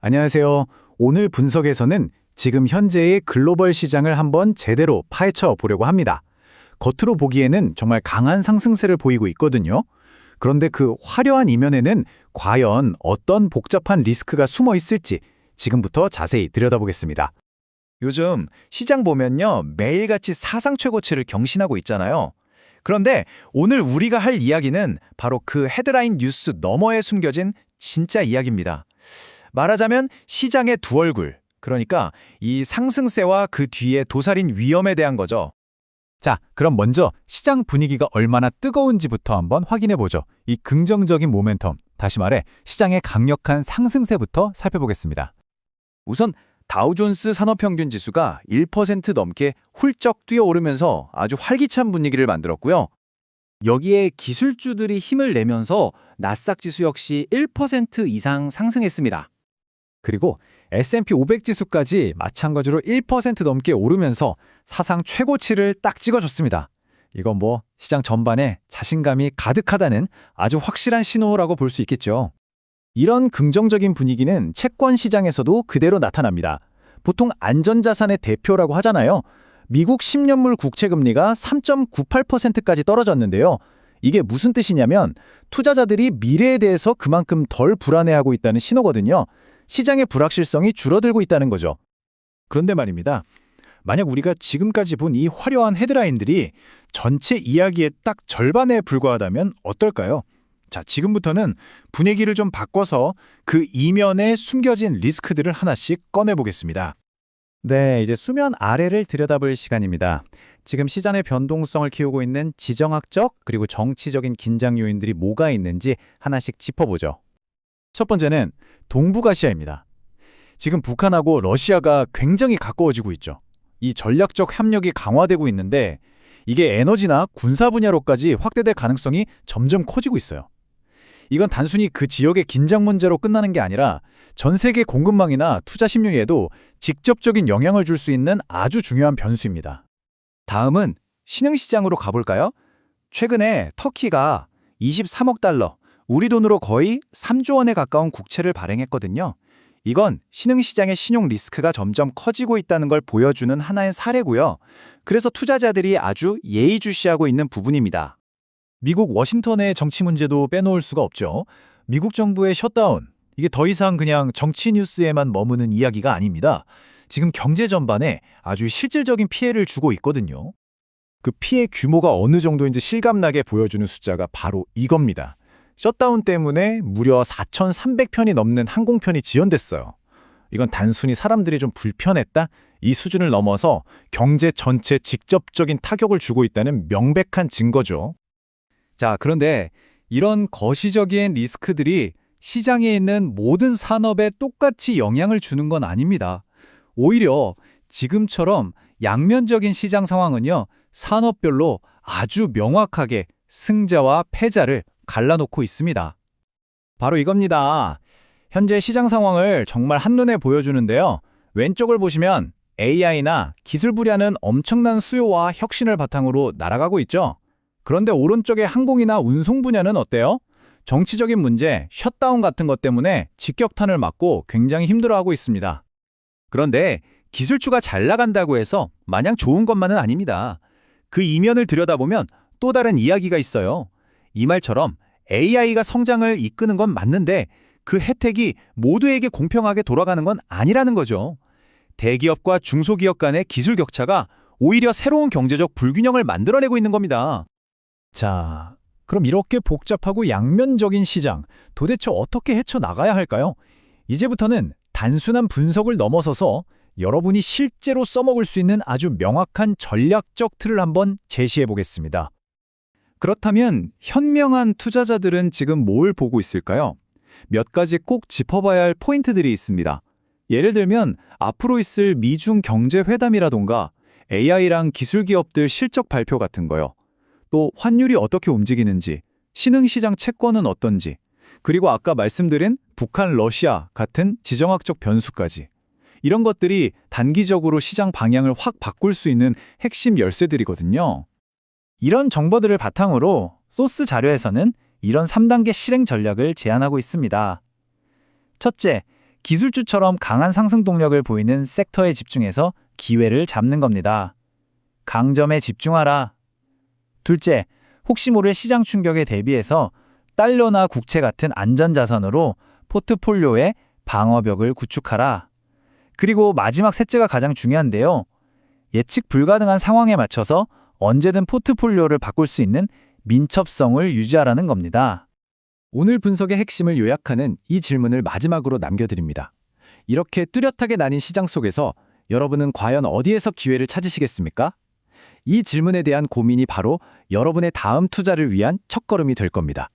안녕하세요. 오늘 분석에서는 지금 현재의 글로벌 시장을 한번 제대로 파헤쳐 보려고 합니다. 겉으로 보기에는 정말 강한 상승세를 보이고 있거든요. 그런데 그 화려한 이면에는 과연 어떤 복잡한 리스크가 숨어 있을지 지금부터 자세히 들여다보겠습니다. 요즘 시장 보면요, 매일같이 사상 최고치를 경신하고 있잖아요. 그런데 오늘 우리가 할 이야기는 바로 그 헤드라인 뉴스 너머에 숨겨진 진짜 이야기입니다. 말하자면 시장의 두 얼굴, 그러니까 이 상승세와 그 뒤에 도사린 위험에 대한 거죠. 자, 그럼 먼저 시장 분위기가 얼마나 뜨거운지부터 한번 확인해 보죠. 이 긍정적인 모멘텀, 다시 말해 시장의 강력한 상승세부터 살펴보겠습니다. 우선 다우존스 산업평균 지수가 1% 넘게 훌쩍 뛰어오르면서 아주 활기찬 분위기를 만들었고요. 여기에 기술주들이 힘을 내면서 나스닥 지수 역시 1% 이상 상승했습니다. 그리고 S&P 500 지수까지 마찬가지로 1% 넘게 오르면서 사상 최고치를 딱 찍어줬습니다. 이건 뭐 시장 전반에 자신감이 가득하다는 아주 확실한 신호라고 볼 수 있겠죠. 이런 긍정적인 분위기는 채권 시장에서도 그대로 나타납니다. 보통 안전자산의 대표라고 하잖아요. 미국 10년물 국채금리가 3.98%까지 떨어졌는데요. 이게 무슨 뜻이냐면 투자자들이 미래에 대해서 그만큼 덜 불안해하고 있다는 신호거든요. 시장의 불확실성이 줄어들고 있다는 거죠. 그런데 말입니다. 만약 우리가 지금까지 본 이 화려한 헤드라인들이 전체 이야기의 딱 절반에 불과하다면 어떨까요? 자, 지금부터는 분위기를 좀 바꿔서 그 이면에 숨겨진 리스크들을 하나씩 꺼내보겠습니다. 네, 이제 수면 아래를 들여다볼 시간입니다. 지금 시장의 변동성을 키우고 있는 지정학적 그리고 정치적인 긴장 요인들이 뭐가 있는지 하나씩 짚어보죠. 첫 번째는 동북아시아입니다. 지금 북한하고 러시아가 굉장히 가까워지고 있죠. 이 전략적 협력이 강화되고 있는데 이게 에너지나 군사 분야로까지 확대될 가능성이 점점 커지고 있어요. 이건 단순히 그 지역의 긴장 문제로 끝나는 게 아니라 전 세계 공급망이나 투자 심리에도 직접적인 영향을 줄 수 있는 아주 중요한 변수입니다. 다음은 신흥시장으로 가볼까요? 최근에 터키가 23억 달러, 우리 돈으로 거의 3조 원에 가까운 국채를 발행했거든요. 이건 신흥시장의 신용 리스크가 점점 커지고 있다는 걸 보여주는 하나의 사례고요. 그래서 투자자들이 아주 예의주시하고 있는 부분입니다. 미국 워싱턴의 정치 문제도 빼놓을 수가 없죠. 미국 정부의 셧다운, 이게 더 이상 그냥 정치 뉴스에만 머무는 이야기가 아닙니다. 지금 경제 전반에 아주 실질적인 피해를 주고 있거든요. 그 피해 규모가 어느 정도인지 실감나게 보여주는 숫자가 바로 이겁니다. 셧다운 때문에 무려 4,300편이 넘는 항공편이 지연됐어요. 이건 단순히 사람들이 좀 불편했다? 이 수준을 넘어서 경제 전체에 직접적인 타격을 주고 있다는 명백한 증거죠. 자, 그런데 이런 거시적인 리스크들이 시장에 있는 모든 산업에 똑같이 영향을 주는 건 아닙니다. 오히려 지금처럼 양면적인 시장 상황은요, 산업별로 아주 명확하게 승자와 패자를 갈라놓고 있습니다. 바로 이겁니다. 현재 시장 상황을 정말 한눈에 보여주는데요. 왼쪽을 보시면 AI나 기술 분야는 엄청난 수요와 혁신을 바탕으로 날아가고 있죠. 그런데 오른쪽의 항공이나 운송 분야는 어때요? 정치적인 문제, 셧다운 같은 것 때문에 직격탄을 맞고 굉장히 힘들어하고 있습니다. 그런데 기술주가 잘 나간다고 해서 마냥 좋은 것만은 아닙니다. 그 이면을 들여다보면 또 다른 이야기가 있어요. 이 말처럼 AI가 성장을 이끄는 건 맞는데 그 혜택이 모두에게 공평하게 돌아가는 건 아니라는 거죠. 대기업과 중소기업 간의 기술 격차가 오히려 새로운 경제적 불균형을 만들어내고 있는 겁니다. 자, 그럼 이렇게 복잡하고 양면적인 시장, 도대체 어떻게 헤쳐나가야 할까요? 이제부터는 단순한 분석을 넘어서서 여러분이 실제로 써먹을 수 있는 아주 명확한 전략적 틀을 한번 제시해 보겠습니다. 그렇다면 현명한 투자자들은 지금 뭘 보고 있을까요? 몇 가지 꼭 짚어봐야 할 포인트들이 있습니다. 예를 들면 앞으로 있을 미중 경제회담이라던가 AI랑 기술기업들 실적 발표 같은 거요. 또 환율이 어떻게 움직이는지, 신흥시장 채권은 어떤지, 그리고 아까 말씀드린 북한, 러시아 같은 지정학적 변수까지. 이런 것들이 단기적으로 시장 방향을 확 바꿀 수 있는 핵심 열쇠들이거든요. 이런 정보들을 바탕으로 소스 자료에서는 이런 3단계 실행 전략을 제안하고 있습니다. 첫째, 기술주처럼 강한 상승 동력을 보이는 섹터에 집중해서 기회를 잡는 겁니다. 강점에 집중하라. 둘째, 혹시 모를 시장 충격에 대비해서 달러나 국채 같은 안전자산으로 포트폴리오에 방어벽을 구축하라. 그리고 마지막 셋째가 가장 중요한데요. 예측 불가능한 상황에 맞춰서 언제든 포트폴리오를 바꿀 수 있는 민첩성을 유지하라는 겁니다. 오늘 분석의 핵심을 요약하는 이 질문을 마지막으로 남겨드립니다. 이렇게 뚜렷하게 나뉜 시장 속에서 여러분은 과연 어디에서 기회를 찾으시겠습니까? 이 질문에 대한 고민이 바로 여러분의 다음 투자를 위한 첫걸음이 될 겁니다.